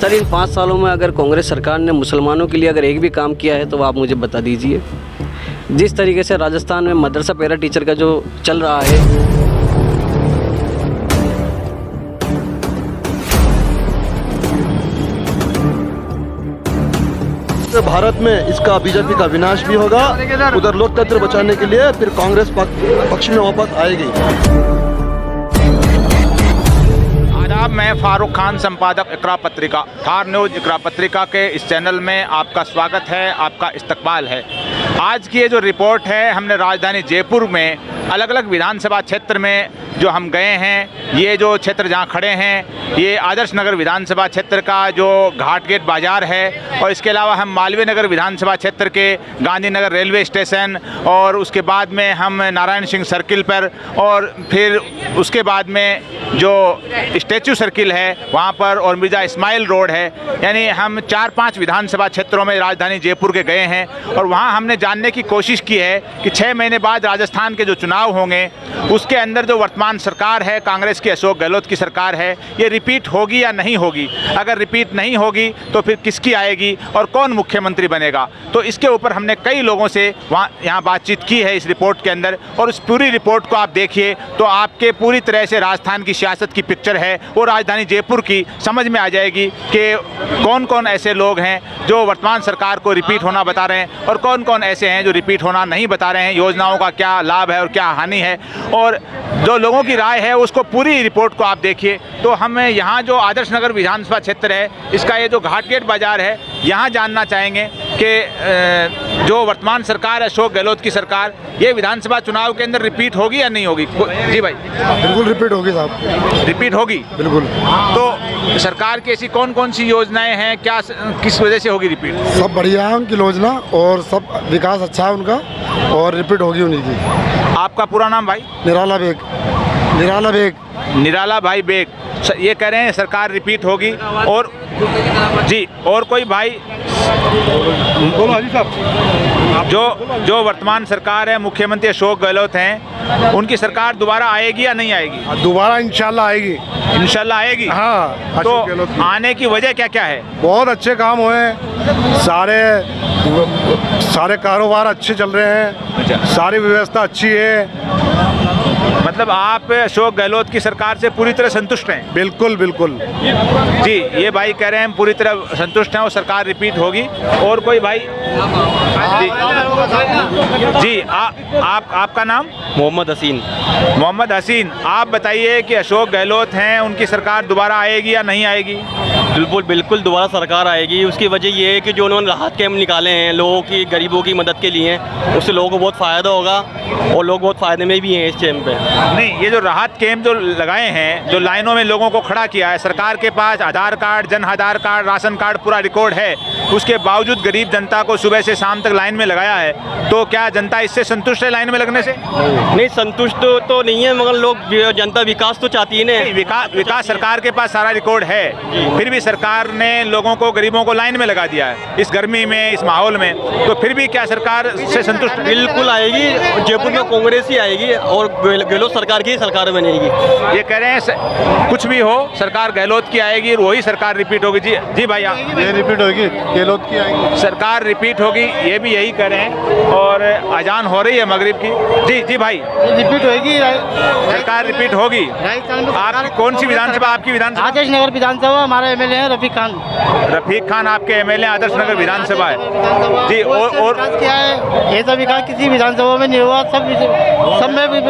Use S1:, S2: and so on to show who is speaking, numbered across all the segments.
S1: Sir, इन 5 सालों में अगर कांग्रेस सरकार ने मुसलमानों के लिए अगर एक भी काम किया है तो आप मुझे बता दीजिए। जिस तरीके से राजस्थान में मदरसा पैरा टीचर का जो चल रहा है,
S2: भारत में इसका बीजेपी का विनाश भी होगा। उधर लोकतंत्र बचाने के लिए फिर कांग्रेस पक्ष में वापस आएगी।
S3: आदाब, मैं फारूक खान, संपादक इकरा पत्रिका, थार न्यूज़ इकरा पत्रिका के इस चैनल में आपका स्वागत है, आपका इस्तकबाल है। आज की ये जो रिपोर्ट है, हमने राजधानी जयपुर में अलग अलग विधानसभा क्षेत्र में जो हम गए हैं, ये जो क्षेत्र जहाँ खड़े हैं ये आदर्श नगर विधानसभा क्षेत्र का जो घाट गेट बाज़ार है, और इसके अलावा हम मालवीय नगर विधानसभा क्षेत्र के गांधीनगर रेलवे स्टेशन, और उसके बाद में हम नारायण सिंह सर्किल पर, और फिर उसके बाद में जो स्टैचू सर्किल है वहाँ पर, और मिर्ज़ा इस्माइल रोड है। यानी हम 4-5 विधानसभा क्षेत्रों में राजधानी जयपुर के गए हैं, और वहाँ हमने जानने की कोशिश की है कि 6 महीने बाद राजस्थान के जो चुनाव होंगे उसके अंदर जो वर्तमान सरकार है, कांग्रेस की अशोक गहलोत की सरकार है, ये रिपीट होगी या नहीं होगी। अगर रिपीट नहीं होगी तो फिर किसकी आएगी और कौन मुख्यमंत्री बनेगा। तो इसके ऊपर हमने कई लोगों से यहाँ बातचीत की है इस रिपोर्ट के अंदर, और उस पूरी रिपोर्ट को आप देखिए तो आपके पूरी तरह से राजस्थान की सियासत की पिक्चर है वो राजधानी जयपुर की समझ में आ जाएगी कि कौन कौन ऐसे लोग हैं जो वर्तमान सरकार को रिपीट होना बता रहे हैं और कौन कौन ऐसे हैं जो रिपीट होना नहीं बता रहे हैं। योजनाओं का क्या लाभ है और क्या हानि है, और जो लोगों की राय है उसको पूरी रिपोर्ट को आप देखिए। तो हम यहाँ जो आदर्श नगर विधानसभा क्षेत्र है, इसका ये जो घाट गेट बाज़ार है, यहाँ जानना चाहेंगे कि जो वर्तमान सरकार है अशोक गहलोत की सरकार, ये विधानसभा चुनाव के अंदर रिपीट होगी या नहीं होगी। जी भाई।
S2: बिल्कुल रिपीट होगी साहब,
S3: रिपीट होगी बिल्कुल। तो सरकार की ऐसी कौन कौन सी योजनाएं हैं, क्या किस वजह से होगी रिपीट।
S2: सब बढ़िया है उनकी योजना, और सब विकास अच्छा है उनका, और रिपीट होगी उन्हीं की।
S3: आपका पूरा नाम भाई।
S2: निराला बेग। निराला बेग।
S3: निराला भाई बेग। ये कह रहे हैं सरकार रिपीट होगी। और जी, और कोई भाई बोलो। हाजी साहब, जो वर्तमान सरकार है, मुख्यमंत्री अशोक गहलोत हैं, उनकी सरकार दोबारा आएगी या नहीं आएगी।
S2: दोबारा इंशाल्लाह आएगी।
S3: इंशाल्लाह आएगी।
S2: हाँ।
S3: तो आने की वजह क्या क्या है।
S2: बहुत अच्छे काम हुए, सारे कारोबार अच्छे चल रहे हैं, सारी व्यवस्था अच्छी है।
S3: मतलब आप अशोक गहलोत की सरकार से पूरी तरह संतुष्ट हैं।
S2: बिल्कुल बिल्कुल
S3: जी, ये भाई कह रहे हैं हम पूरी तरह संतुष्ट हैं और सरकार रिपीट होगी। और कोई भाई। जी, आपका नाम।
S1: मोहम्मद हसीन।
S3: मोहम्मद हसीन, आप बताइए कि अशोक गहलोत हैं, उनकी सरकार दोबारा आएगी या नहीं आएगी।
S1: बिल्कुल दोबारा सरकार आएगी। उसकी वजह ये है कि जो उन्होंने राहत कैंप निकाले हैं लोगों की, गरीबों की मदद के लिए, उससे लोगों को बहुत फ़ायदा होगा और लोग बहुत फ़ायदे में भी हैं इस टाइम पे।
S3: नहीं, ये जो राहत कैंप जो लगाए हैं, जो लाइनों में लोगों को खड़ा किया है, सरकार के पास आधार card, Jan Aadhaar card, ration card पूरा रिकॉर्ड है, उसके बावजूद गरीब जनता को सुबह से शाम तक लाइन में लगाया है। तो क्या जनता इससे संतुष्ट है लाइन में लगने से।
S1: नहीं, संतुष्ट तो नहीं है, मगर लोग, जनता विकास तो चाहती है ना।
S3: विकास सरकार के पास सारा रिकॉर्ड है, फिर भी सरकार ने लोगों को, गरीबों को लाइन में लगा दिया है इस गर्मी में, इस माहौल में। तो फिर भी क्या सरकार से संतुष्ट।
S1: बिल्कुल आएगी, जयपुर में कांग्रेस ही आएगी और गहलोत सरकार की सरकार बनेगी।
S3: ये कह रहे हैं कुछ भी हो, सरकार गहलोत की आएगी, वही सरकार रिपीट होगी। जी जी भाई,
S2: ये रिपीट होगी, गहलोत की आएगी,
S3: सरकार रिपीट होगी, ये भी यही कह रहे हैं। और अजान हो रही है मगरिब की। जी जी भाई,
S4: रिपीट होगी,
S3: सरकार रिपीट होगी। आप कौन सी विधानसभा, आपकी विधानसभा।
S4: आदर्श नगर विधानसभा, हमारा एमएलए है रफीक खान।
S3: रफीक खान आपके एमएलए आदर्श नगर विधानसभा है। जी, और
S4: क्या है, ये सब विकास किसी विधानसभा में नहीं हुआ, सब में भी।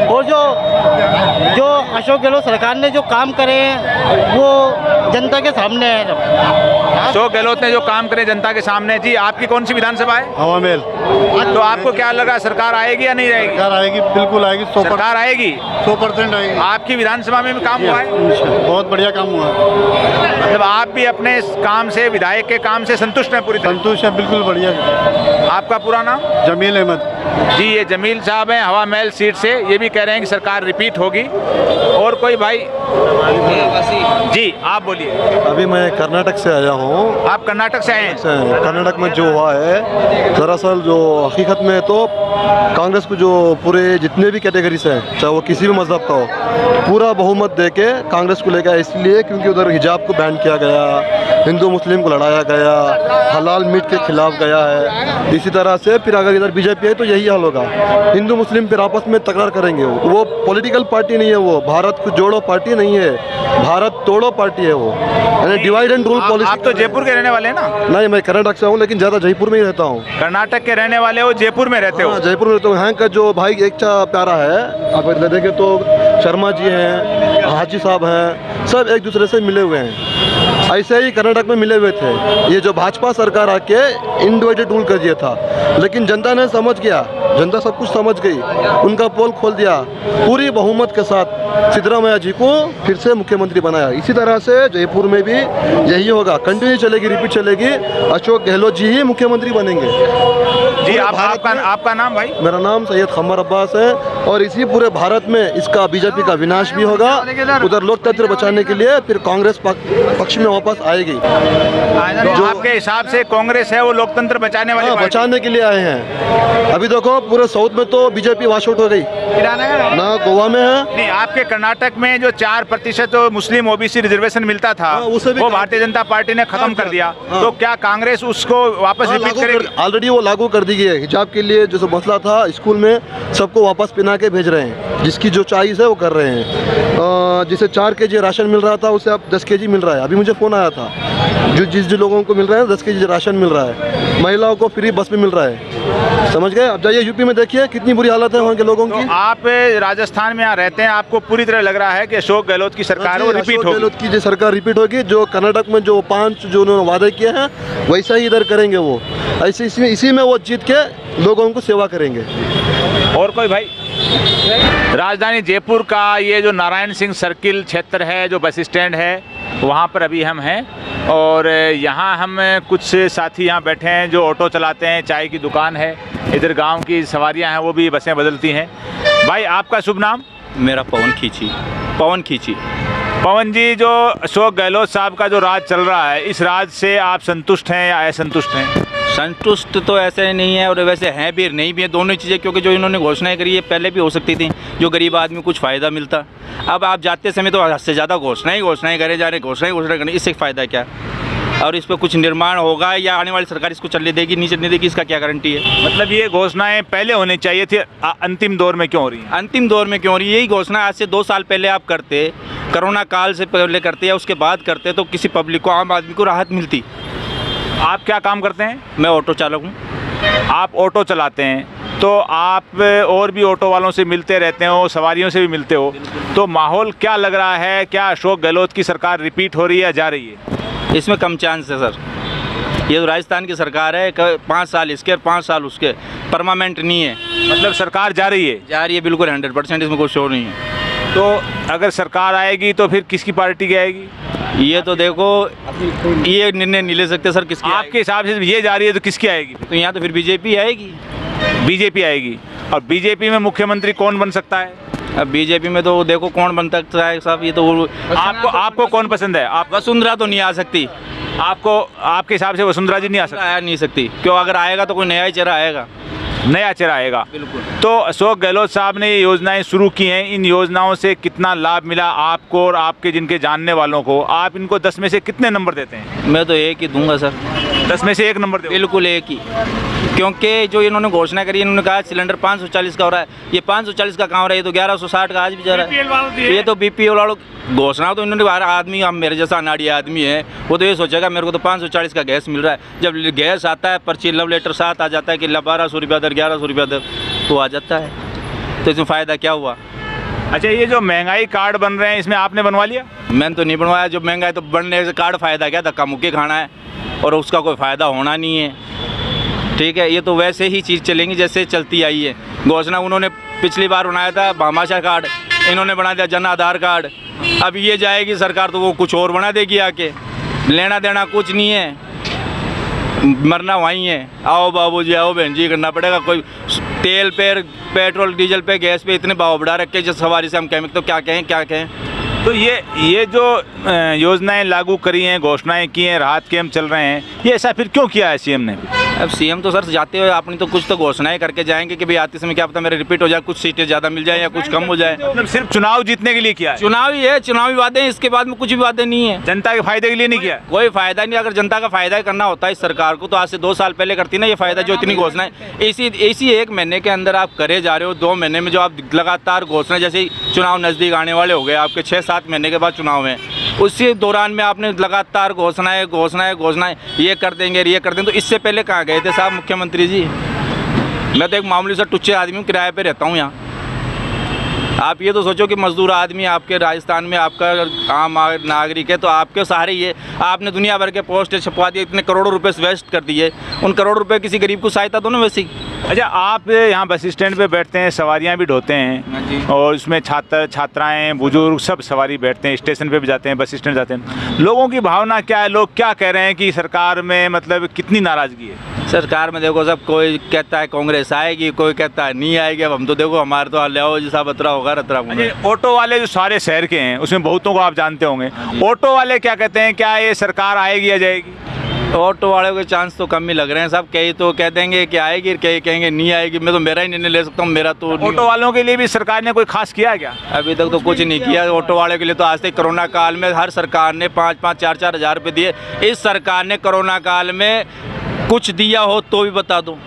S4: और जो अशोक गहलोत सरकार ने जो काम करे हैं वो जनता के सामने है।
S3: अशोक गहलोत ने जो काम करे जनता के सामने। जी, आपकी कौन सी विधानसभा है।
S2: हवा महल।
S3: तो आपको क्या लगा, सरकार आएगी या नहीं आएगी।
S2: सरकार आएगी, बिल्कुल आएगी,
S3: सरकार आएगी,
S2: 100% आएगी।
S3: आपकी विधानसभा में भी काम हुआ है।
S2: बहुत बढ़िया काम हुआ है।
S3: मतलब आप भी अपने इस काम से, विधायक के काम से संतुष्ट हैं। पूरी
S2: संतुष्ट है, बिल्कुल बढ़िया।
S3: आपका पूरा नाम।
S2: जमील अहमद।
S3: जी, ये जमील साहब हैं हवा महल सीट से। ये भी कह रहे हैं कि सरकार रिपीट होगी। और कोई भाई। जी, आप बोलिए। लिए?
S2: अभी मैं कर्नाटक से आया हूँ।
S3: आप कर्नाटक से आए हैं?
S2: कर्नाटक में जो हुआ है, दरअसल जो हकीकत में तो कांग्रेस को जो पूरे जितने भी कैटेगरीज हैं, चाहे वो किसी भी मजहब का हो, पूरा बहुमत दे के कांग्रेस को लेकर, इसलिए क्योंकि उधर हिजाब को बैन किया गया, हिंदू मुस्लिम को लड़ाया गया, हलाल मीट के खिलाफ गया है। इसी तरह से फिर अगर इधर बीजेपी है तो यही हाल होगा, हिंदू मुस्लिम फिर आपस में तकरार करेंगे। वो पॉलिटिकल पार्टी नहीं है, वो भारत को जोड़ो पार्टी नहीं है, भारत तोड़ो पार्टी है वो, यानी डिवाइड एंड रूल पॉलिसी।
S3: आप तो जयपुर के रहने वाले हैं ना?
S2: नहीं, मैं कर्नाटक से हूँ, लेकिन ज़्यादा जयपुर में ही रहता हूँ।
S3: कर्नाटक के रहने वाले हो, जयपुर में रहते हो?
S2: जयपुर में रहता हूँ। यहाँ का जो भाई एक प्यारा है, आप इधर देखें तो शर्मा जी हैं, हाजी साहब हैं, सब एक दूसरे से मिले हुए हैं। ऐसे ही कर्नाटक में मिले हुए थे। ये जो भाजपा सरकार आके इनडिवाइडेड रूल कर दिया था, लेकिन जनता ने समझ गया, जनता सब कुछ समझ गई, उनका पोल खोल दिया, पूरी बहुमत के साथ सिद्धरामैया जी को फिर से मुख्यमंत्री बनाया। इसी तरह से जयपुर में भी यही होगा, कंटिन्यू चलेगी, रिपीट चलेगी, अशोक गहलोत जी ही मुख्यमंत्री बनेंगे।
S3: जी, आपका नाम भाई?
S2: मेरा नाम सैयद खम्मर अब्बास है, और इसी पूरे भारत में इसका बीजेपी का विनाश भी होगा। उधर लोकतंत्र बचाने के लिए फिर कांग्रेस पक्ष में वापस आएगी।
S3: जो आपके हिसाब से कांग्रेस है वो लोकतंत्र बचाने वाली?
S2: बचाने के लिए आए हैं। अभी देखो पूरे साउथ में तो बीजेपी वॉश आउट हो गई ना, गोवा में है।
S3: नहीं, आपके कर्नाटक में जो 4% मुस्लिम ओबीसी रिजर्वेशन मिलता था, वो भारतीय जनता पार्टी ने खत्म कर दिया। तो क्या कांग्रेस उसको वापस रिपीट करेगी?
S2: ऑलरेडी वो लागू कर दी गई है। हिजाब के लिए जो मसला था स्कूल में, सबको वापस पहना के भेज रहे हैं, जिसकी जो चॉइस है वो कर रहे हैं। जिसे 4 kg राशन मिल रहा था, उसे अब 10 kg मिल रहा है। अभी मुझे फ़ोन आया था, जिस लोगों को मिल रहा है 10 kg राशन मिल रहा है, महिलाओं को फ्री बस में मिल रहा है। समझ गए? अब जाइए यूपी में देखिए कितनी बुरी हालत है वहाँ के लोगों की।
S3: तो आप राजस्थान में यहाँ रहते हैं, आपको पूरी तरह लग रहा है कि अशोक गहलोत की सरकार वो रिपीट होगी?
S2: गहलोत की जो सरकार रिपीट होगी, जो कर्नाटक में जो 5 जो उन्होंने वादे किए हैं वैसा ही इधर करेंगे वो। ऐसे इसी में वो जीत के लोगों को सेवा करेंगे।
S3: और कोई भाई? राजधानी जयपुर का ये जो नारायण सिंह सर्किल क्षेत्र है, जो बस स्टैंड है, वहाँ पर अभी हम हैं, और यहाँ हम कुछ साथी यहाँ बैठे हैं जो ऑटो चलाते हैं, चाय की दुकान है, इधर गांव की सवारियाँ हैं, वो भी बसें बदलती हैं। भाई, आपका शुभ नाम?
S5: मेरा पवन खींची।
S3: पवन जी, जो अशोक गहलोत साहब का जो राज चल रहा है, इस राज से आप संतुष्ट हैं या असंतुष्ट हैं?
S5: संतुष्ट तो ऐसे नहीं है, और वैसे हैं भी नहीं भी है, दोनों चीज़ें, क्योंकि जो इन्होंने घोषणाएं करी है पहले भी हो सकती थी, जो गरीब आदमी को कुछ फ़ायदा मिलता। अब आप जाते समय तो हद से ज़्यादा घोषणाएं करे जा रहे, घोषणा करें, इससे फ़ायदा क्या? और इस पर कुछ निर्माण होगा या आने वाली सरकार इसको चलने देगी, नहीं चलने देगी, इसका क्या गारंटी है?
S3: मतलब ये घोषणाएं पहले होनी चाहिए थी, अंतिम दौर में क्यों हो रही हैं?
S5: अंतिम दौर में क्यों हो रही है? यही घोषणा आज से 2 साल पहले आप करते, कोरोना काल से पहले करते या उसके बाद करते, तो किसी पब्लिक को, आम आदमी को राहत मिलती।
S3: आप क्या काम करते हैं?
S5: मैं ऑटो चालक हूँ।
S3: आप ऑटो चलाते हैं, तो आप और भी ऑटो वालों से मिलते रहते हो, सवारियों से भी मिलते हो, तो माहौल क्या लग रहा है? क्या अशोक गहलोत की सरकार रिपीट हो रही है या जा रही है?
S5: इसमें कम चांस है सर। ये तो राजस्थान की सरकार है, 5 साल इसके और 5 साल उसके, परमानेंट नहीं है।
S3: मतलब सरकार जा रही है
S5: बिल्कुल 100%, इसमें कोई शोर नहीं है।
S3: तो अगर सरकार आएगी तो फिर किसकी पार्टी की आएगी?
S5: ये तो देखो, ये निर्णय नहीं ले सकते सर किसकी।
S3: आपके हिसाब से ये जा रही है तो किसकी आएगी?
S5: तो यहाँ तो फिर बीजेपी आएगी।
S3: बीजेपी आएगी। और बीजेपी में मुख्यमंत्री कौन बन सकता है?
S5: अब बीजेपी में तो देखो कौन बन सकता है साहब, ये तो
S3: आपको कौन पसंद है? आप?
S5: वसुंधरा तो नहीं आ सकती।
S3: आपके हिसाब से वसुंधरा जी नहीं आ
S5: नहीं सकती, क्यों? अगर आएगा तो कोई नया ही चेहरा आएगा।
S3: नया चेहरा आएगा।
S5: बिल्कुल।
S3: तो अशोक गहलोत साहब ने ये योजनाएं शुरू की हैं, इन योजनाओं से कितना लाभ मिला आपको और आपके जिनके जानने वालों को? आप इनको 10 में से कितने नंबर देते हैं?
S5: मैं तो 1 ही दूंगा सर।
S3: 10 में से 1 नंबर?
S5: बिल्कुल 1 ही, क्योंकि जो इन्होंने घोषणा करी, इन्होंने कहा सिलेंडर 540 का हो रहा है, ये 540 का कहाँ हो रहा है? ये तो 1160 का आज भी जा रहा है। ये तो BPL वालों घोषणा तो इन्होंने, आदमी हम मेरे जैसा अनाड़ी आदमी है, वो तो ये सोचेगा मेरे को तो 540 का गैस मिल रहा है। जब गैस आता है, पर्ची लव लेटर साथ आ जाता है कि 1200 रुपया दर, 1100 रुपया दर, तो आ जाता है, तो इसमें फ़ायदा क्या हुआ?
S3: अच्छा, ये जो महंगाई कार्ड बन रहे हैं, इसमें आपने बनवा लिया?
S5: मैंने तो नहीं बनवाया। जो महंगाई तो बनने से कार्ड फ़ायदा क्या? धक्का मुक्की खाना है, और उसका कोई फ़ायदा होना नहीं है। ठीक है, ये तो वैसे ही चीज़ चलेंगी जैसे चलती आई है। घोषणा उन्होंने पिछली बार बनाया था भामाशाह कार्ड, इन्होंने बना दिया जन आधार कार्ड। अब ये जाएगी सरकार तो वो कुछ और बना देगी आके। लेना देना कुछ नहीं है, मरना वहीं है। आओ बाबूजी, आओ बहन जी करना पड़ेगा। कोई तेल पे, पेट्रोल डीजल पे, गैस पे इतने भाव बढ़ा रखे जिस सवारी से हम कहें तो क्या कहें?
S3: तो ये जो योजनाएं लागू करी हैं, घोषणाएं की हैं, राहत कैंप चल रहे हैं, ये ऐसा फिर क्यों किया है सीएम ने?
S5: अब सीएम तो सर जाते हुए आपने तो कुछ तो घोषणाएं करके जाएंगे कि भाई आते समय क्या पता मेरे रिपीट हो जाए, कुछ सीटें ज़्यादा मिल जाए या कुछ कम हो जाए।
S3: मतलब सिर्फ चुनाव जीतने के लिए किया है?
S5: चुनाव ही है, चुनावी वादे हैं, इसके बाद में कुछ भी वादे नहीं है।
S3: जनता के फायदे के लिए नहीं किया?
S5: कोई फायदा नहीं। अगर जनता का फायदा करना होता है इस सरकार को तो आज से 2 साल पहले करती ना ये फायदा, जो इतनी घोषणाएं इसी 1 महीने के अंदर आप करे जा रहे हो। 2 महीने में जो आप लगातार घोषणा, जैसे चुनाव नज़दीक आने वाले हो गए, आपके 6-7 महीने के बाद चुनाव है, उसी दौरान में आपने लगातार घोषणाएं ये कर देंगे तो इससे पहले कहाँ गए थे साहब मुख्यमंत्री जी? मैं तो एक मामूली सा टुच्चे आदमी हूँ, किराए पे रहता हूँ यहाँ। आप ये तो सोचो कि मजदूर आदमी आपके राजस्थान में आपका आम नागरिक है तो आपके सहारे ही है। आपने दुनिया भर के पोस्ट छपवा दिए, इतने करोड़ों रुपए वेस्ट कर दिए, उन करोड़ों रुपए किसी गरीब को सहायता दो ना वैसे ही।
S3: अच्छा, आप यहाँ बस स्टैंड पे बैठते हैं, सवारियाँ भी ढोते हैं और उसमें छात्राएं बुजुर्ग सब सवारी बैठते हैं, स्टेशन पे भी जाते हैं, बस स्टैंड जाते हैं। लोगों की भावना क्या है? लोग क्या कह रहे हैं कि सरकार में मतलब कितनी नाराज़गी है?
S5: सरकार में देखो सब, कोई कहता है कांग्रेस आएगी, कोई कहता है नहीं आएगी। अब हम तो देखो हमारे तो हल्ला जैसा बतरा होगा रतरा।
S3: ऑटो वाले जो सारे शहर के हैं उसमें बहुतों को आप जानते होंगे, ऑटो वाले क्या कहते हैं, क्या ये सरकार आएगी या जाएगी?
S5: ऑटो वाले के चांस तो कम ही लग रहे हैं साहब। कई तो कह देंगे कि आएगी, कई कहेंगे नहीं आएगी। मैं तो मेरा ही निर्णय ले सकता हूँ, मेरा तो।
S3: ऑटो वालों के लिए भी सरकार ने कोई खास किया क्या?
S5: अभी तक तो कुछ नहीं किया ऑटो वाले के लिए। तो आज तक कोरोना काल में हर सरकार ने 5-5, 4-4 हज़ार रुपये दिए। इस सरकार ने कोरोना काल में कुछ दिया हो तो भी बता दो।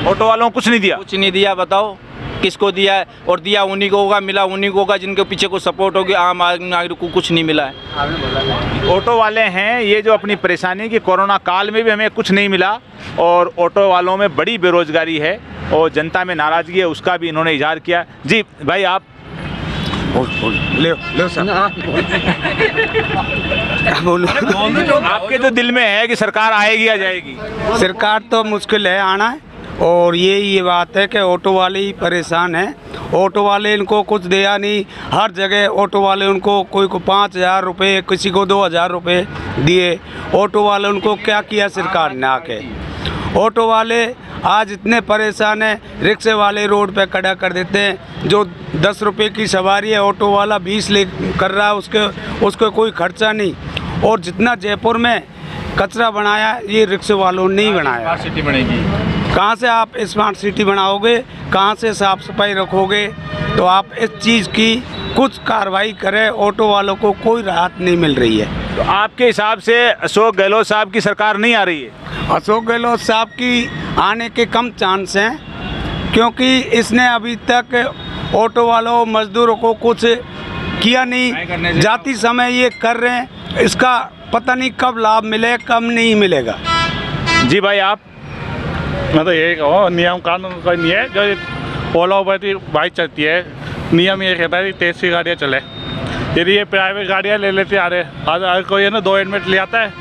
S3: ऑटो वालों को कुछ नहीं दिया?
S5: कुछ नहीं दिया, बताओ किसको दिया है? और दिया उन्हीं को होगा, मिला उन्हीं को होगा जिनके पीछे कोई सपोर्ट होगी। आम आदमी नागरिक को कुछ नहीं मिला है।
S3: ऑटो वाले हैं ये जो अपनी परेशानी कि कोरोना काल में भी हमें कुछ नहीं मिला और ऑटो वालों में बड़ी बेरोजगारी है और जनता में नाराज़गी है, उसका भी इन्होंने इजहार किया। जी भाई, आप ले सर। आपके जो दिल में है कि सरकार आएगी या जाएगी?
S6: सरकार तो मुश्किल है आना है, और ये बात है कि ऑटो वाले ही परेशान हैं। ऑटो वाले इनको कुछ दिया नहीं, हर जगह ऑटो वाले उनको कोई को 5,000 रुपये, किसी को 2,000 रुपये दिए। ऑटो वाले उनको क्या किया सरकार ने आके? ऑटो वाले आज इतने परेशान हैं, रिक्शे वाले रोड पे खड़ा कर देते हैं। जो 10 रुपये की सवारी है ऑटो वाला 20 ले कर रहा है, उसको कोई खर्चा नहीं। और जितना जयपुर में कचरा बनाया ये रिक्शे वालों ने नहीं बनाया।
S3: सिटी बनेगी
S6: कहाँ से आप स्मार्ट सिटी बनाओगे, कहाँ से साफ़ सफाई रखोगे? तो आप इस चीज़ की कुछ कार्रवाई करें। ऑटो वालों को कोई राहत नहीं मिल रही है।
S3: तो आपके हिसाब से अशोक गहलोत साहब की सरकार नहीं आ रही है?
S6: अशोक गहलोत साहब की आने के कम चांस हैं, क्योंकि इसने अभी तक ऑटो वालों मजदूरों को कुछ किया नहीं। जाती समय ये कर रहे हैं, इसका पता नहीं कब लाभ मिले कब नहीं मिलेगा।
S3: जी भाई, आप?
S7: मैं तो यही कहूँ, नियम कानून कोई नहीं है। जो ओला उबर की बाइक चलती है, नियम ये कहता है कि तेज़ सी गाड़ियाँ चले। यदि ये प्राइवेट गाड़ियाँ ले लेते आ रहे, आज कोई है ना 2 हेलमेट ले आता है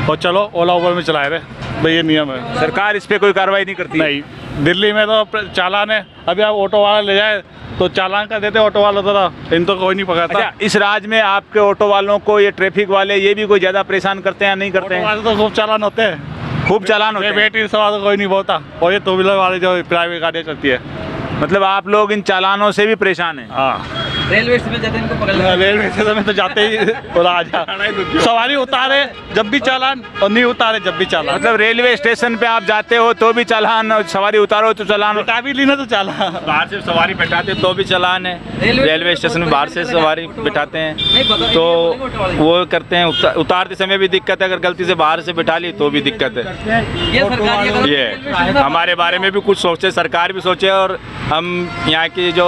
S7: और चलो ओला उबर में चला रहे भाई, ये नियम है।
S3: सरकार इस पर कोई कार्रवाई नहीं करती?
S7: नहीं, दिल्ली में तो चालान है। अभी आप ऑटो वाला ले जाए तो चालान कर देते ऑटो वाला, तो इन तो कोई नहीं पकड़ता।
S3: अच्छा, इस राज्य में आपके ऑटो वालों को ये ट्रैफिक वाले ये भी कोई ज़्यादा परेशान करते हैं या नहीं करते हैं?
S7: तो खूब चालान होते हैं,
S3: खूब चालान होते हैं।
S7: बैटरी सवार तो कोई नहीं बोलता। और ये 2 व्हीलर वाले जो प्राइवेट गाड़ियाँ चलती है,
S3: मतलब आप लोग इन चालानों से भी परेशान हैं?
S7: हाँ, रेलवे स्टेशन में तो जाते ही बोला आजा, सवारी उतारे जब भी चालान और नहीं उतारे जब भी चालान।
S3: मतलब रेलवे स्टेशन पे आप जाते हो तो भी चालान, और सवारी उतारो तो चालान?
S7: बिठा भी ली ना तो चालान।
S5: बाहर से सवारी बिठाते तो भी चालान है। रेलवे स्टेशन में बाहर से सवारी बिठाते हैं तो वो करते हैं। उतारते समय भी दिक्कत है, अगर गलती से बाहर से बिठा ली तो भी दिक्कत है। ये हमारे बारे में भी कुछ सोचे, सरकार भी सोचे, और हम यहाँ की जो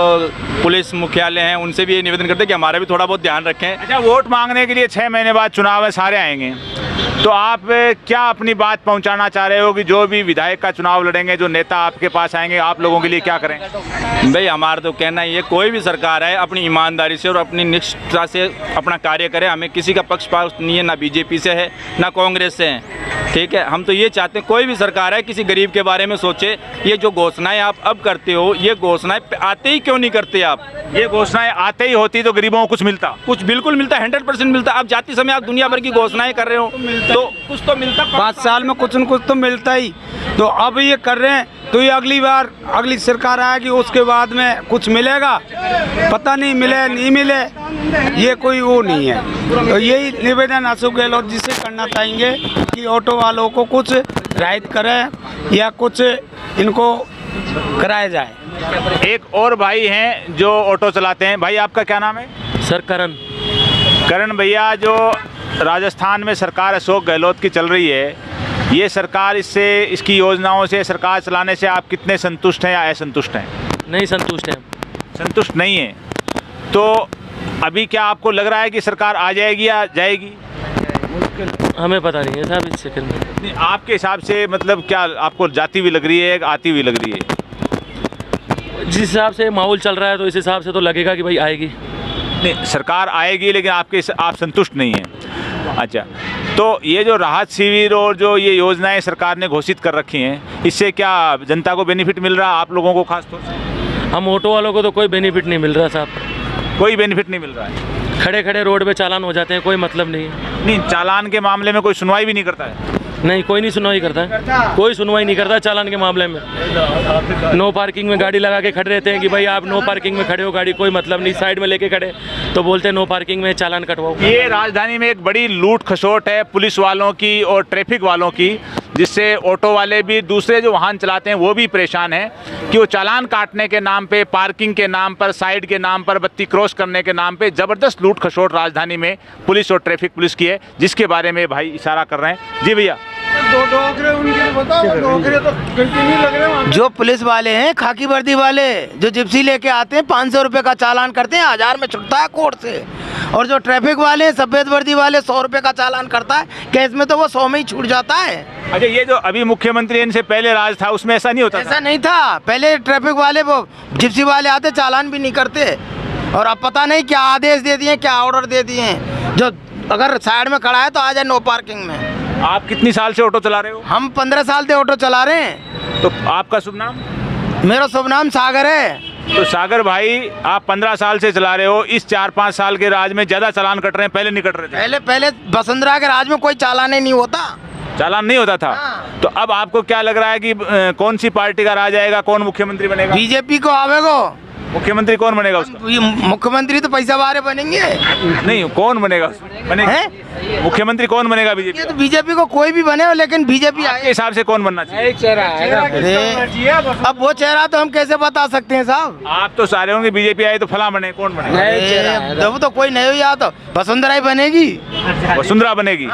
S5: पुलिस मुख्यालय हैं उनसे भी ये निवेदन करते हैं कि हमारा भी थोड़ा बहुत ध्यान रखें।
S3: अच्छा, वोट मांगने के लिए 6 महीने बाद चुनाव है, सारे आएंगे, तो आप क्या अपनी बात पहुंचाना चाह रहे हो कि जो भी विधायक का चुनाव लड़ेंगे, जो नेता आपके पास आएंगे, आप लोगों के लिए क्या करें?
S5: भाई हमारा तो कहना ये, कोई भी सरकार है अपनी ईमानदारी से और अपनी निष्ठा से अपना कार्य करे। हमें किसी का पक्षपात नहीं है, ना बीजेपी से है ना कांग्रेस से है। ठीक है, हम तो ये चाहते हैं कोई भी सरकार है किसी गरीब के बारे में सोचे। ये जो घोषणाएं आप अब करते हो, ये घोषणाएं आते ही क्यों नहीं करते आप?
S3: ये घोषणाएं आते ही होती तो गरीबों को कुछ मिलता?
S5: कुछ बिल्कुल मिलता, 100% मिलता। अब जाते समय आप दुनिया भर की घोषणाएं कर रहे हो तो कुछ तो मिलता।
S6: 5 साल में कुछ न कुछ तो मिलता ही। तो अब ये कर रहे हैं तो ये अगली बार अगली सरकार आएगी उसके बाद में कुछ मिलेगा, पता नहीं मिले नहीं मिले, ये कोई वो नहीं है। तो यही निवेदन अशोक गहलोत जी से करना चाहेंगे कि ऑटो वालों को कुछ राहत करें या कुछ इनको कराया जाए।
S3: एक और भाई हैं जो ऑटो चलाते हैं। भाई आपका क्या नाम है?
S1: सर
S3: करण भैया, जो राजस्थान में सरकार अशोक गहलोत की चल रही है, ये सरकार इससे, इसकी योजनाओं से, सरकार चलाने से आप कितने संतुष्ट हैं या असंतुष्ट हैं?
S1: नहीं संतुष्ट है।
S3: संतुष्ट नहीं है तो अभी क्या आपको लग रहा है कि सरकार आ जाएगी या जाएगी?
S1: हमें पता नहीं है साहब इस चक्कर में।
S3: नहीं, आपके हिसाब से मतलब क्या आपको जाती हुई लग रही है, आती हुई लग रही है?
S1: जिस हिसाब से माहौल चल रहा है तो इस हिसाब से तो लगेगा कि भाई आएगी।
S3: नहीं, सरकार आएगी लेकिन आप संतुष्ट नहीं हैं। अच्छा, तो ये जो राहत शिविर और जो ये योजनाएं सरकार ने घोषित कर रखी हैं, इससे क्या जनता को बेनिफिट मिल रहा है, आप लोगों को खास तौर से?
S1: हम ऑटो वालों को तो कोई बेनिफिट नहीं मिल रहा साहब।
S3: कोई बेनिफिट नहीं मिल रहा है?
S1: खड़े खड़े रोड पे चालान हो जाते हैं, कोई मतलब नहीं है।
S3: नहीं, चालान के मामले में कोई सुनवाई भी नहीं करता है?
S1: नहीं, कोई नहीं सुनवाई करता है, कोई सुनवाई नहीं करता चालान के मामले में। नो पार्किंग में गाड़ी लगा के खड़े रहते हैं कि भाई आप नो पार्किंग में खड़े हो, गाड़ी कोई मतलब नहीं, साइड में लेके खड़े तो बोलते हैं नो पार्किंग में, चालान कटवाओ।
S3: ये राजधानी में एक बड़ी लूट खसोट है पुलिस वालों की और ट्रैफिक वालों की, जिससे ऑटो वाले भी, दूसरे जो वाहन चलाते हैं वो भी परेशान हैं कि वो चालान काटने के नाम पे, पार्किंग के नाम पर, साइड के नाम पर, बत्ती क्रॉस करने के नाम पे ज़बरदस्त लूट खसोट राजधानी में पुलिस और ट्रैफिक पुलिस की है, जिसके बारे में भाई इशारा कर रहे हैं। जी भैया,
S8: जो पुलिस वाले हैं, खाकी वर्दी वाले, जो जिप्सी लेके आते हैं 500 रुपये का चालान करते हैं, 1000 में छुटता है कोर्ट से। और जो ट्रैफिक वाले हैं, सफेद वर्दी वाले, 100 रुपये का चालान करता है, केस में तो वो 100 में ही छूट जाता है।
S3: अच्छा, ये जो अभी मुख्यमंत्री इनसे पहले राज था उसमें ऐसा नहीं होता?
S8: ऐसा नहीं था। पहले ट्रैफिक वाले, वो जिप्सी वाले आते, चालान भी नहीं करते। और अब पता नहीं क्या आदेश दे दिए, क्या ऑर्डर दे दिए हैं, जो अगर साइड में खड़ा है तो आ जाए नो पार्किंग में।
S3: आप कितनी साल से ऑटो चला रहे हो?
S8: हम 15 साल से ऑटो चला रहे हैं।
S3: तो आपका शुभ नाम?
S8: मेरा शुभ नाम सागर है।
S3: तो सागर भाई, आप 15 साल से चला रहे हो, इस 4-5 साल के राज में ज़्यादा चालान कट रहे हैं, पहले नहीं कट रहे थे?
S8: पहले वसुंधरा के राज में कोई चालान ही नहीं होता,
S3: चालान नहीं होता था। तो अब आपको क्या लग रहा है कि कौन सी पार्टी का राज आएगा, कौन मुख्यमंत्री बनेगा?
S8: बीजेपी को आवेगो।
S3: मुख्यमंत्री कौन बनेगा उसका?
S8: मुख्यमंत्री तो पैसा वाले बनेंगे।
S3: नहीं, कौन बनेगा? मुख्यमंत्री कौन बनेगा? बीजेपी?
S8: ये तो बीजेपी को कोई भी बने, लेकिन बीजेपी
S3: आपके हिसाब से कौन बनना चाहिए?
S8: अब वो चेहरा तो हम कैसे बता सकते हैं साहब?
S3: आप तो सारे होंगे बीजेपी आई तो फला बने, कौन बनेगा?
S8: जब तो कोई नहीं हुई, तो वसुंधरा ही बनेगी।
S3: वसुंधरा बनेगी,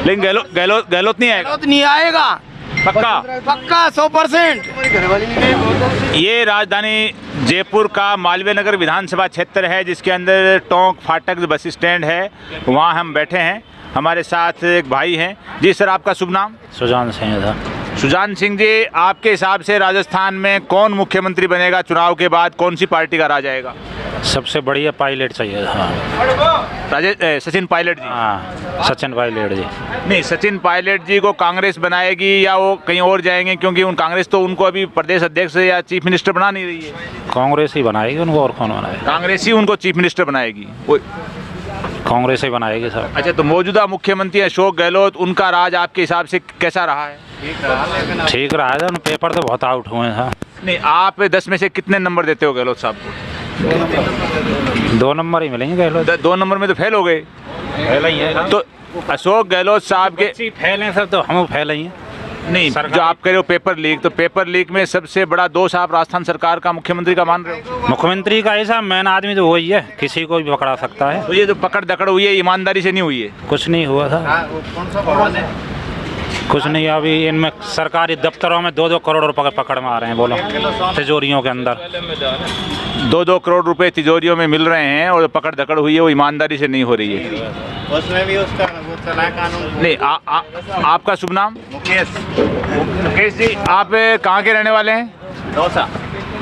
S3: लेकिन गहलोत नहीं आएगा?
S8: गहलोत नहीं आएगा, पक्का 100%।
S3: ये राजधानी जयपुर का मालवीय नगर विधानसभा क्षेत्र है, जिसके अंदर टोंक फाटक बस स्टैंड है, वहाँ हम बैठे हैं। हमारे साथ एक भाई हैं। जी सर, आपका शुभ नाम?
S9: सुजान सिंह था।
S3: सुजान सिंह जी, आपके हिसाब से राजस्थान में कौन मुख्यमंत्री बनेगा चुनाव के बाद? कौन सी पार्टी का राज आएगा?
S9: सबसे बढ़िया पायलट चाहिए था।
S3: सचिन पायलट जी?
S9: हाँ, सचिन पायलट जी।
S3: नहीं, सचिन पायलट जी को कांग्रेस बनाएगी या वो कहीं और जाएंगे? क्योंकि कांग्रेस तो उनको अभी प्रदेश अध्यक्ष या चीफ मिनिस्टर बना नहीं रही है।
S9: कांग्रेस ही बनाएगी उनको, और कौन बनाएगा?
S3: कांग्रेस ही उनको चीफ मिनिस्टर बनाएगी?
S9: कांग्रेस ही बनाएगी सर।
S3: अच्छा, तो मौजूदा मुख्यमंत्री अशोक गहलोत, उनका राज आपके हिसाब से कैसा रहा है?
S9: ठीक रहा है, पेपर तो बहुत आउट हुए हैं।
S3: नहीं, आप 10 में से कितने नंबर देते हो गहलोत साहब को?
S9: 2 नंबर ही मिलेंगे गहलोत।
S3: 2 नंबर में तो फेल हो गए।
S9: फेल ही है
S3: तो अशोक गहलोत साहब के
S9: फेल हैं सर, तो हम फेल ही हैं।
S3: नहीं, जो आप कह रहे हो पेपर लीक, तो पेपर लीक में सबसे बड़ा दोष आप राजस्थान सरकार का, मुख्यमंत्री का मान रहे हो?
S9: मुख्यमंत्री का ऐसा मेन आदमी तो वही है, किसी को भी पकड़ा सकता है।
S3: तो ये जो पकड़ दकड़ हुई है, ईमानदारी से नहीं हुई है?
S9: कुछ नहीं हुआ था, कुछ नहीं। अभी इनमें सरकारी दफ्तरों में 2-2 करोड़ रुपए पकड़ में आ रहे हैं, बोलो, तिजोरियों के अंदर
S3: 2-2 करोड़ रुपए तिजोरियों में मिल रहे हैं, और पकड़ दकड़ हुई है वो ईमानदारी से नहीं हो रही है।
S4: उसमें भी उसका वो चला कानून।
S3: नहीं, आपका शुभ नाम? मुकेश। मुकेश जी, आप कहाँ के रहने वाले हैं?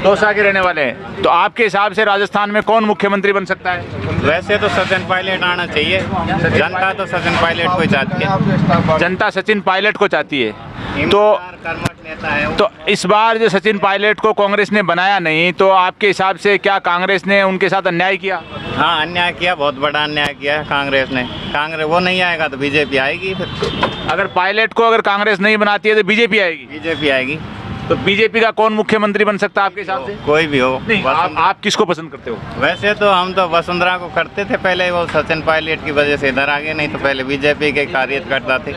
S3: दौसा के रहने वाले हैं। तो आपके हिसाब से राजस्थान में कौन मुख्यमंत्री बन सकता है?
S10: वैसे तो सचिन पायलट आना चाहिए, जनता तो सचिन पायलट को चाहती है।
S3: जनता सचिन पायलट को चाहती है। तो
S10: कर्मठ नेता है वो।
S3: तो इस बार जो सचिन पायलट को कांग्रेस ने बनाया नहीं, तो आपके हिसाब से क्या कांग्रेस ने उनके साथ अन्याय किया?
S10: हाँ, अन्याय किया, बहुत बड़ा अन्याय किया है कांग्रेस ने। कांग्रेस वो नहीं आएगा तो बीजेपी आएगी। फिर
S3: अगर पायलट को अगर कांग्रेस नहीं बनाती है तो बीजेपी आएगी।
S10: बीजेपी आएगी।
S3: तो बीजेपी का कौन मुख्यमंत्री बन सकता है आपके हिसाब से?
S10: कोई भी हो।
S3: नहीं, आप किसको पसंद करते हो?
S10: वैसे तो हम तो वसुंधरा को करते थे पहले, वो सचिन पायलट की वजह से इधर आ गए, नहीं तो पहले बीजेपी के कार्यकर्ता थे।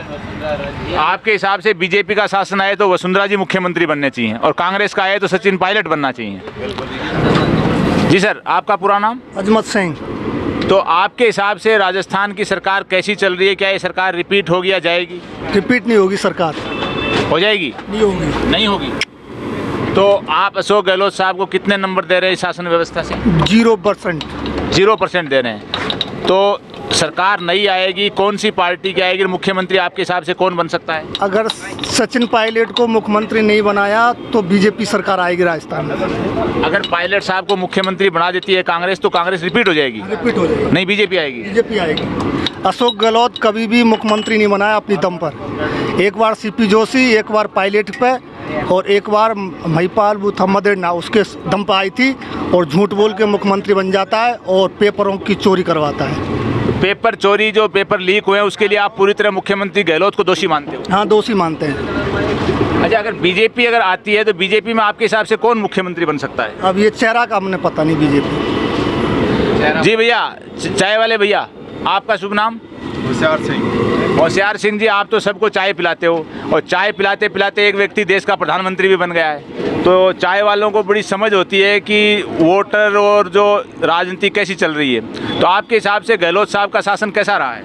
S3: आपके हिसाब से बीजेपी का शासन आए तो वसुंधरा जी मुख्यमंत्री बनने चाहिए और कांग्रेस का आए तो सचिन पायलट बनना चाहिए। जी सर, आपका पूरा नाम?
S4: अजमत सिंह।
S3: तो आपके हिसाब से राजस्थान की सरकार कैसी चल रही है? क्या ये सरकार रिपीट होगी या जाएगी?
S4: रिपीट नहीं होगी सरकार,
S3: हो जाएगी?
S4: नहीं होगी।
S3: नहीं होगी। तो आप अशोक गहलोत साहब को कितने नंबर दे रहे हैं शासन व्यवस्था से?
S4: 0%।
S3: 0% दे रहे हैं। तो सरकार नहीं आएगी, कौन सी पार्टी की आएगी? मुख्यमंत्री आपके हिसाब से कौन बन सकता है?
S4: अगर सचिन पायलट को मुख्यमंत्री नहीं बनाया तो बीजेपी सरकार आएगी राजस्थान में।
S3: अगर पायलट साहब को मुख्यमंत्री बना देती है कांग्रेस तो कांग्रेस रिपीट हो जाएगी?
S4: रिपीट हो जाएगी।
S3: नहीं, बीजेपी आएगी।
S4: बीजेपी आएगी। अशोक गहलोत कभी भी मुख्यमंत्री नहीं बनाया अपनी दम पर। एक बार सीपी जोशी, एक बार पायलट पे और एक बार महिपाल बुथमदेना उसके दम पर आई थी, और झूठ बोल के मुख्यमंत्री बन जाता है और पेपरों की चोरी करवाता है।
S3: पेपर चोरी, जो पेपर लीक हुए हैं उसके लिए आप पूरी तरह मुख्यमंत्री गहलोत को दोषी मानते हो?
S4: हाँ, दोषी मानते हैं।
S3: अच्छा, अगर बीजेपी अगर आती है तो बीजेपी में आपके हिसाब से कौन मुख्यमंत्री बन सकता है?
S4: अब ये चेहरा का हमने पता नहीं बीजेपी।
S3: जी भैया, चाय वाले भैया, आपका शुभ नाम?
S11: होशियार सिंह।
S3: होशियार सिंह जी, आप तो सबको चाय पिलाते हो और चाय पिलाते पिलाते एक व्यक्ति देश का प्रधानमंत्री भी बन गया है। तो चाय वालों को बड़ी समझ होती है कि वोटर और जो राजनीति कैसी चल रही है। तो आपके हिसाब से गहलोत साहब का शासन कैसा रहा है?